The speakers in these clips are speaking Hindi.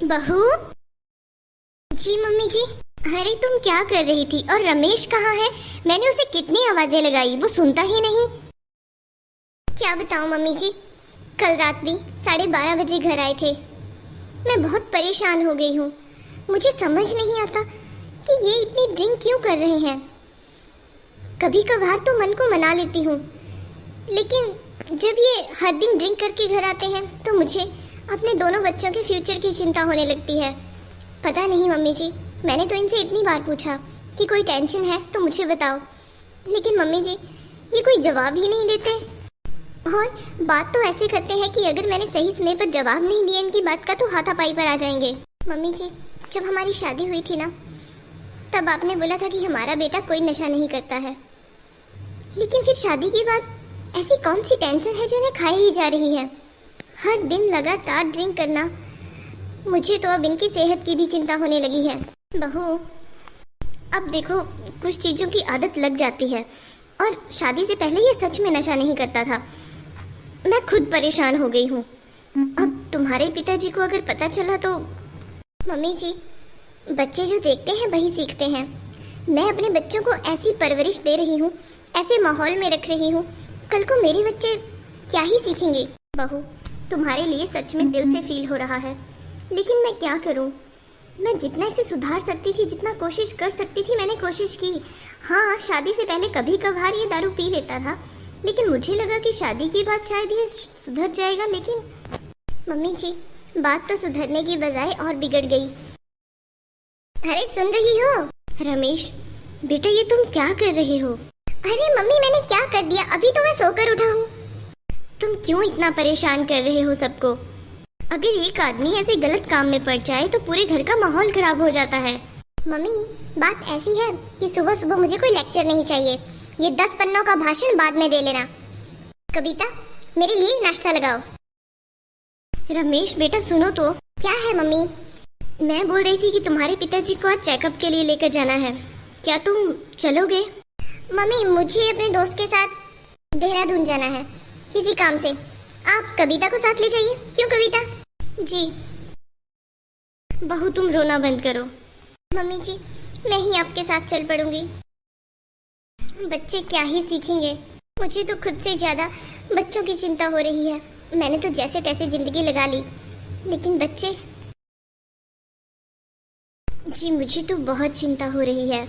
बहू जी। मम्मी जी। अरे तुम क्या कर रही थी? और रमेश कहाँ है? मैंने उसे कितनी आवाजें लगाई, वो सुनता ही नहीं। क्या बताऊं मम्मी जी, कल रात भी 12:30 बजे घर आए थे। मैं बहुत परेशान हो गई हूँ। मुझे समझ नहीं आता कि ये इतनी ड्रिंक क्यों कर रहे हैं। कभी कभार तो मन को मना लेती हूँ, लेकिन जब ये हर दिन ड्रिंक करके घर आते हैं तो मुझे अपने दोनों बच्चों के फ्यूचर की चिंता होने लगती है। पता नहीं मम्मी जी, मैंने तो इनसे इतनी बार पूछा कि कोई टेंशन है तो मुझे बताओ, लेकिन मम्मी जी ये कोई जवाब ही नहीं देते। और बात तो ऐसे करते हैं कि अगर मैंने सही समय पर जवाब नहीं दिया इनकी बात का तो हाथापाई पर आ जाएंगे। मम्मी जी, जब हमारी शादी हुई थी ना, तब आपने बोला था कि हमारा बेटा कोई नशा नहीं करता है, लेकिन फिर शादी के बाद ऐसी कौन सी टेंशन है जो इन्हें खाई ही जा रही है? हर दिन लगातार ड्रिंक करना, मुझे तो अब इनकी सेहत की भी चिंता होने लगी है। बहू, अब देखो कुछ चीज़ों की आदत लग जाती है, और शादी से पहले ये सच में नशा नहीं करता था। मैं खुद परेशान हो गई हूँ। अब तुम्हारे पिताजी को अगर पता चला तो। मम्मी जी, बच्चे जो देखते हैं वही सीखते हैं। मैं अपने बच्चों को ऐसी परवरिश दे रही हूँ, ऐसे माहौल में रख रही हूँ, कल को मेरे बच्चे क्या ही सीखेंगे। बहू, तुम्हारे लिए सच में दिल से फील हो रहा है, लेकिन मैं क्या करूं? मैं जितना इसे सुधार सकती थी, जितना कोशिश कर सकती थी, मैंने कोशिश की। हाँ, शादी से पहले कभी कभार ये दारू पी लेता था, लेकिन मुझे लगा कि शादी के बाद शायद ये सुधर जाएगा। लेकिन मम्मी जी, बात तो सुधरने की बजाय और बिगड़ गई। अरे सुन रही हो? रमेश बेटा, ये तुम क्या कर रहे हो? अरे मम्मी, मैंने क्या कर दिया? अभी तो मैं सोकर उठा हूँ। तुम क्यों इतना परेशान कर रहे हो सबको? अगर एक आदमी ऐसे गलत काम में पड़ जाए तो पूरे घर का माहौल खराब हो जाता है। मम्मी, बात ऐसी है कि सुबह सुबह मुझे कोई लेक्चर नहीं चाहिए। ये 10 पन्नों का भाषण बाद में दे लेना। कविता, मेरे लिए नाश्ता लगाओ। रमेश बेटा सुनो तो। क्या है मम्मी? मैं बोल रही थी कि तुम्हारे पिताजी को आज चेकअप के लिए लेकर जाना है, क्या तुम चलोगे? मम्मी, मुझे अपने दोस्त के साथ देहरादून जाना है किसी काम से। आप कविता को साथ ले जाइए। क्यों कविता? जी। बहू, तुम रोना बंद करो। मम्मी जी, मैं ही आपके साथ चल पड़ूंगी। बच्चे क्या ही सीखेंगे? मुझे तो खुद से ज्यादा बच्चों की चिंता हो रही है। मैंने तो जैसे तैसे जिंदगी लगा ली, लेकिन बच्चे। जी, मुझे तो बहुत चिंता हो रही है।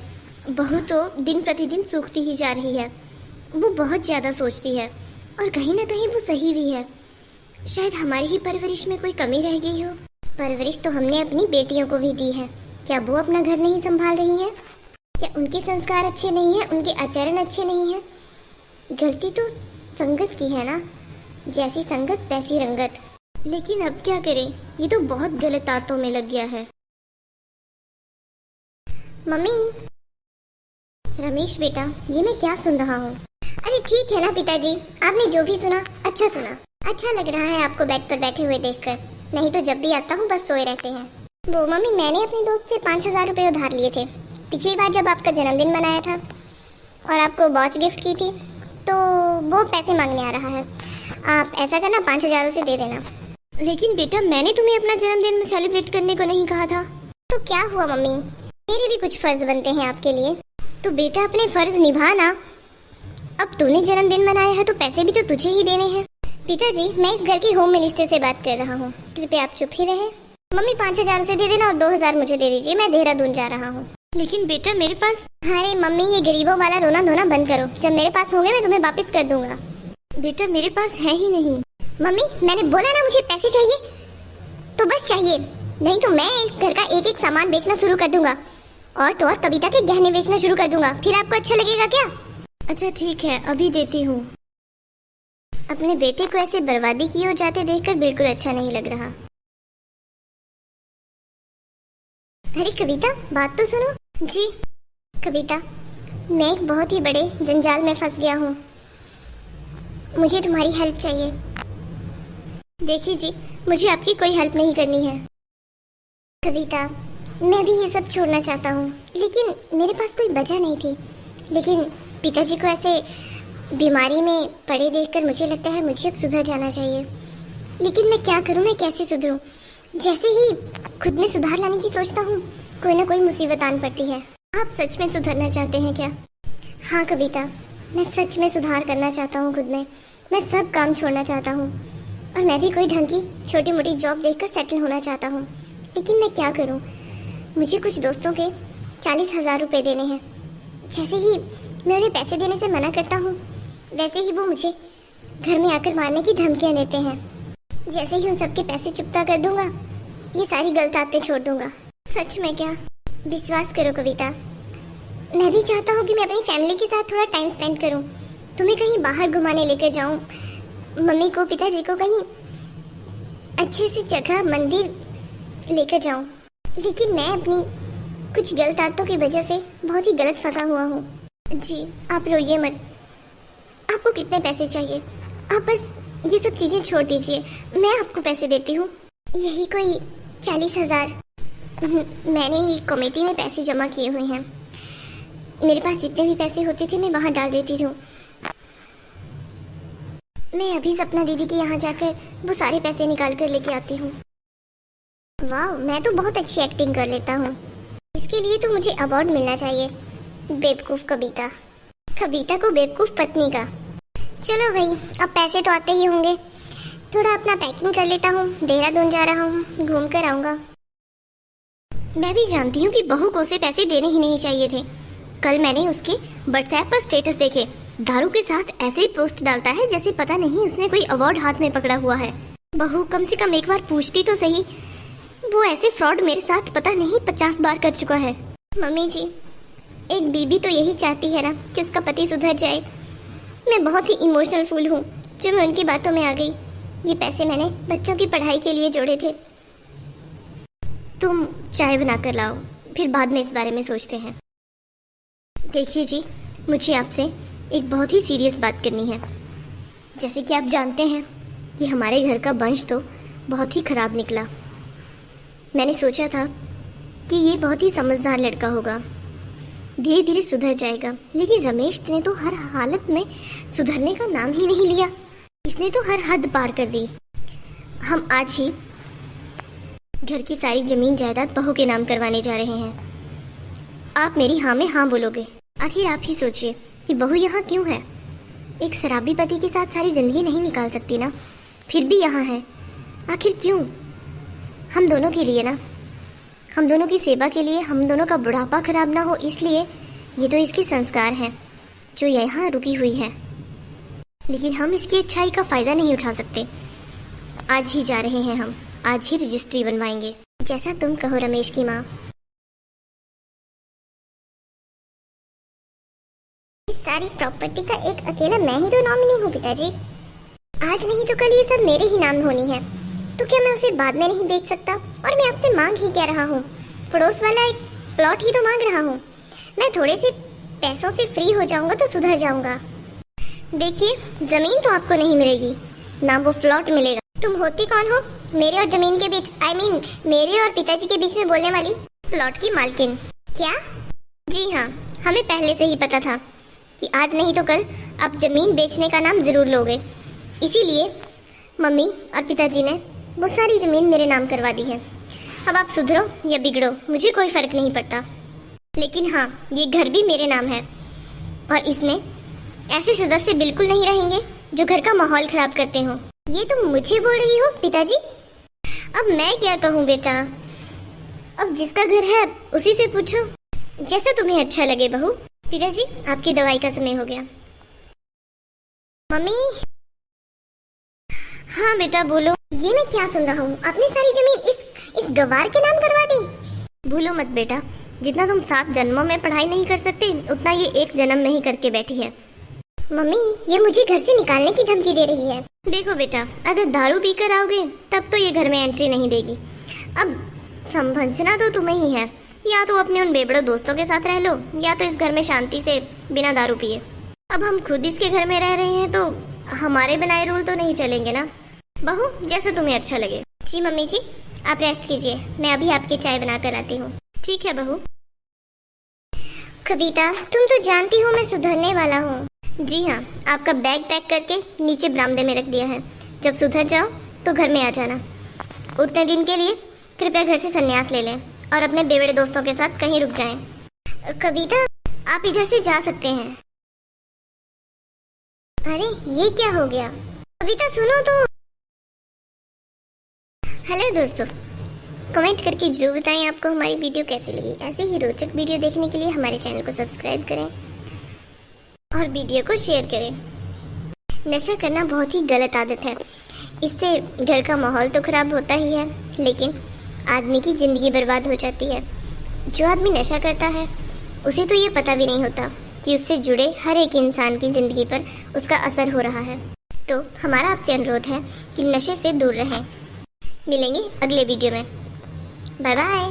बहू तो दिन प्रतिदिन सूखती ही जा रही है। वो बहुत ज़्यादा सोचती है, और कहीं ना कहीं वो सही भी है। शायद हमारी ही परवरिश में कोई कमी रह गई हो। परवरिश तो हमने अपनी बेटियों को भी दी है। क्या वो अपना घर नहीं संभाल रही हैं? क्या उनके संस्कार अच्छे नहीं हैं? उनके आचरण अच्छे नहीं हैं? गलती तो संगत की है ना, जैसी संगत वैसी रंगत। लेकिन अब क्या करें, ये तो बहुत गलत आदतों में लग गया है। मम्मी। रमेश बेटा, ये मैं क्या सुन रहा हूँ? अरे ठीक है ना पिताजी, आपने जो भी सुना अच्छा सुना। अच्छा लग रहा है आपको बेड पर बैठे हुए देखकर, नहीं तो जब भी आता हूँ बस सोए रहते हैं। वो मम्मी, मैंने अपने दोस्त से 5,000 रुपये उधार लिए थे पिछली बार जब आपका जन्मदिन मनाया था और आपको वॉच गिफ्ट की थी, तो वो पैसे मांगने आ रहा है। आप ऐसा करना, 5,000 उसे दे देना। लेकिन बेटा, मैंने तुम्हें अपना जन्मदिन सेलिब्रेट करने को नहीं कहा था। तो क्या हुआ मम्मी, मेरे भी कुछ फर्ज बनते हैं आपके लिए, तो बेटा अपने फर्ज निभाना। अब तूने जन्मदिन मनाया है तो पैसे भी तो तुझे ही देने हैं। पिताजी, मैं इस घर की होम मिनिस्टर से बात कर रहा हूँ, कृपया आप चुप ही रहे। मम्मी, 5,000 उसे दे देना और 2,000 मुझे दे दीजिए, मैं देहरादून जा रहा हूँ। लेकिन बेटा मेरे पास। अरे मम्मी, ये गरीबों वाला रोना धोना बंद करो। जब मेरे पास होंगे मैं तुम्हें वापस कर दूंगा। बेटा मेरे पास है ही नहीं। मम्मी, मैंने बोला ना मुझे पैसे चाहिए तो बस चाहिए, नहीं तो मैं इस घर का एक एक सामान बेचना शुरू कर दूंगा, और तो और कविता के गहने बेचना शुरू कर दूंगा। फिर आपको अच्छा लगेगा क्या? अच्छा ठीक है, अभी देती हूँ। अपने बेटे को ऐसे बर्बादी की ओर जाते देखकर बिल्कुल अच्छा नहीं लग रहा। अरे कविता, बात तो सुनो। जी कविता, मैं एक बहुत ही बड़े जंजाल में फंस गया हूँ, मुझे तुम्हारी हेल्प चाहिए। देखिए जी, मुझे आपकी कोई हेल्प नहीं करनी है। कविता, मैं भी ये सब छोड़ना चाहता हूँ, लेकिन मेरे पास कोई वजह नहीं थी। लेकिन पिताजी को ऐसे बीमारी में पड़े देखकर मुझे लगता है मुझे अब सुधर जाना चाहिए। लेकिन मैं क्या करूँ, मैं कैसे सुधरूँ? जैसे ही खुद में सुधार लाने की सोचता हूँ, कोई ना कोई मुसीबत आन पड़ती है। आप सच में सुधरना चाहते हैं क्या? हाँ कविता, मैं सच में सुधार करना चाहता हूँ खुद में। मैं सब काम छोड़ना चाहता हूँ और मैं भी कोई ढंग की छोटी मोटी जॉब देखकर सेटल होना चाहता हूँ। लेकिन मैं क्या करूँ? मुझे कुछ दोस्तों के 40,000 रुपये देने हैं। जैसे ही मैं उन्हें पैसे देने से मना करता हूँ, वैसे ही वो मुझे घर में आकर मारने की धमकियाँ देते हैं। जैसे ही उन सबके पैसे चुकता कर दूंगा, ये सारी गलत आदतें छोड़ दूंगा। सच में क्या? विश्वास करो कविता, मैं भी चाहता हूँ कि मैं अपनी फैमिली के साथ थोड़ा टाइम स्पेंड करूँ, तुम्हें कहीं बाहर घुमाने लेकर जाऊँ, मम्मी को पिताजी को कहीं अच्छे सी जगह मंदिर लेकर जाऊँ। लेकिन मैं अपनी कुछ गलत आदतों की वजह से बहुत ही गलत फंसा हुआ हूँ। जी आप रोइए मत। आपको कितने पैसे चाहिए? आप बस ये सब चीज़ें छोड़ दीजिए, मैं आपको पैसे देती हूँ। यही कोई 40,000 मैंने ही कमेटी में पैसे जमा किए हुए हैं। मेरे पास जितने भी पैसे होते थे मैं वहाँ डाल देती हूँ। मैं अभी सपना दीदी के यहाँ जाकर वो सारे पैसे निकाल कर लेके आती हूँ। वाह, मैं तो बहुत अच्छी एक्टिंग कर लेता हूँ। इसके लिए तो मुझे अवार्ड मिलना चाहिए। बेवकूफ़ कविता, कविता को बेवकूफ़ पत्नी का। चलो भाई, अब पैसे तो आते ही होंगे, थोड़ा अपना पैकिंग कर लेता हूँ। देहरादून जा रहा हूँ, घूम कर आऊँगा। मैं भी जानती हूँ कि बहू को उसे पैसे देने ही नहीं चाहिए थे। कल मैंने उसके व्हाट्सएप पर स्टेटस देखे, दारू के साथ ऐसे ही पोस्ट डालता है जैसे पता नहीं उसने कोई अवार्ड हाथ में पकड़ा हुआ है। बहू कम से कम एक बार पूछती तो सही, वो ऐसे फ्रॉड मेरे साथ पता नहीं 50 बार कर चुका है। मम्मी जी, एक बीबी तो यही चाहती है ना कि उसका पति सुधर जाए। मैं बहुत ही इमोशनल फूल हूँ जो मैं उनकी बातों में आ गई। ये पैसे मैंने बच्चों की पढ़ाई के लिए जोड़े थे। तुम चाय बना कर लाओ, फिर बाद में इस बारे में सोचते हैं। देखिए जी, मुझे आपसे एक बहुत ही सीरियस बात करनी है। जैसे कि आप जानते हैं कि हमारे घर का वंश तो बहुत ही खराब निकला। मैंने सोचा था कि ये बहुत ही समझदार लड़का होगा, धीरे धीरे सुधर जाएगा। लेकिन रमेश ने तो हर हालत में सुधरने का नाम ही नहीं लिया। इसने तो हर हद पार कर दी। हम आज ही घर की सारी जमीन जायदाद बहू के नाम करवाने जा रहे हैं। आप मेरी हाँ में हाँ बोलोगे? आखिर आप ही सोचिए कि बहू यहाँ क्यों है? एक शराबी पति के साथ सारी जिंदगी नहीं निकाल सकती ना, फिर भी यहाँ है। आखिर क्यों? हम दोनों के लिए ना, हम दोनों की सेवा के लिए, हम दोनों का बुढ़ापा खराब ना हो इसलिए। ये तो इसके संस्कार हैं जो यहाँ रुकी हुई है, लेकिन हम इसकी अच्छाई का फायदा नहीं उठा सकते। आज ही जा रहे हैं हम, आज ही रजिस्ट्री बनवाएंगे। जैसा तुम कहो रमेश की माँ। इस सारी प्रॉपर्टी का एक अकेला मैं ही तो नॉमिनी हूँ पिताजी। आज नहीं तो कल ये सब मेरे ही नाम होनी है, तो क्या मैं उसे बाद में नहीं बेच सकता? और मैं आपसे मांग ही क्या रहा हूँ? पड़ोस वाला एक प्लॉट ही तो मांग रहा हूँ। मैं थोड़े से पैसों से फ्री हो जाऊंगा तो सुधर जाऊंगा। देखिए, जमीन तो आपको नहीं मिलेगी ना वो प्लॉट मिलेगा। तुम होती कौन हो मेरे और जमीन के बीच, I mean, मेरे और पिताजी के बीच में बोलने वाली? प्लॉट की मालकिन। क्या? जी हाँ, हमें पहले से ही पता था कि आज नहीं तो कल आप जमीन बेचने का नाम जरूर लोगे। इसीलिए मम्मी और पिताजी ने वो सारी जमीन मेरे नाम करवा दी है। अब आप सुधरो या बिगड़ो, मुझे कोई फर्क नहीं पड़ता। लेकिन हाँ, ये घर भी मेरे नाम है और इसमें ऐसे सदस्य बिल्कुल नहीं रहेंगे जो घर का माहौल खराब करते हो। ये तुम मुझे बोल रही हो पिताजी? अब मैं क्या कहूँ बेटा, अब जिसका घर है उसी से पूछो, जैसा तुम्हें अच्छा लगे। बहू, पिताजी आपकी दवाई का समय हो गया। मम्मी। हाँ बेटा बोलो। ये मैं क्या सुन रहा हूँ? आपने सारी जमीन इस गवार के नाम करवा दी? भूलो मत बेटा, जितना तुम 7 जन्मों में पढ़ाई नहीं कर सकते उतना ये एक जन्म में ही करके बैठी है। मम्मी, ये मुझे घर से निकालने की धमकी दे रही है। देखो बेटा, अगर दारू पी कर आओगे तब तो ये घर में एंट्री नहीं देगी। अब समझना तो तुम्हें ही है, या तो अपने उन बेबड़ो दोस्तों के साथ रह लो या तो इस घर में शांति से बिना दारू पिए। अब हम खुद इसके घर में रह रहे हैं तो हमारे बनाए रूल तो नहीं चलेंगे ना। बहू, जैसे तुम्हें अच्छा लगे। जी मम्मी जी, आप रेस्ट कीजिए, मैं अभी आपकी चाय बना कर आती हूँ। ठीक है बहू। कविता, तुम तो जानती हो मैं सुधरने वाला हूँ। जी हाँ, आपका बैग पैक करके नीचे बरामदे में रख दिया है। जब सुधर जाओ तो घर में आ जाना। उतने दिन के लिए कृपया घर से संन्यास ले लें और अपने बेवड़े दोस्तों के साथ कहीं रुक जाएं। कविता, आप इधर से जा सकते हैं। अरे ये क्या हो गया? कविता सुनो तो। हेलो दोस्तों, कमेंट करके जरूर बताएं आपको हमारी वीडियो कैसी लगी। ऐसे ही रोचक वीडियो देखने के लिए हमारे चैनल को सब्सक्राइब करें और वीडियो को शेयर करें। नशा करना बहुत ही गलत आदत है। इससे घर का माहौल तो खराब होता ही है, लेकिन आदमी की ज़िंदगी बर्बाद हो जाती है। जो आदमी नशा करता है उसे तो ये पता भी नहीं होता कि उससे जुड़े हर एक इंसान की ज़िंदगी पर उसका असर हो रहा है। तो हमारा आपसे अनुरोध है कि नशे से दूर रहें। मिलेंगे अगले वीडियो में। Bye bye.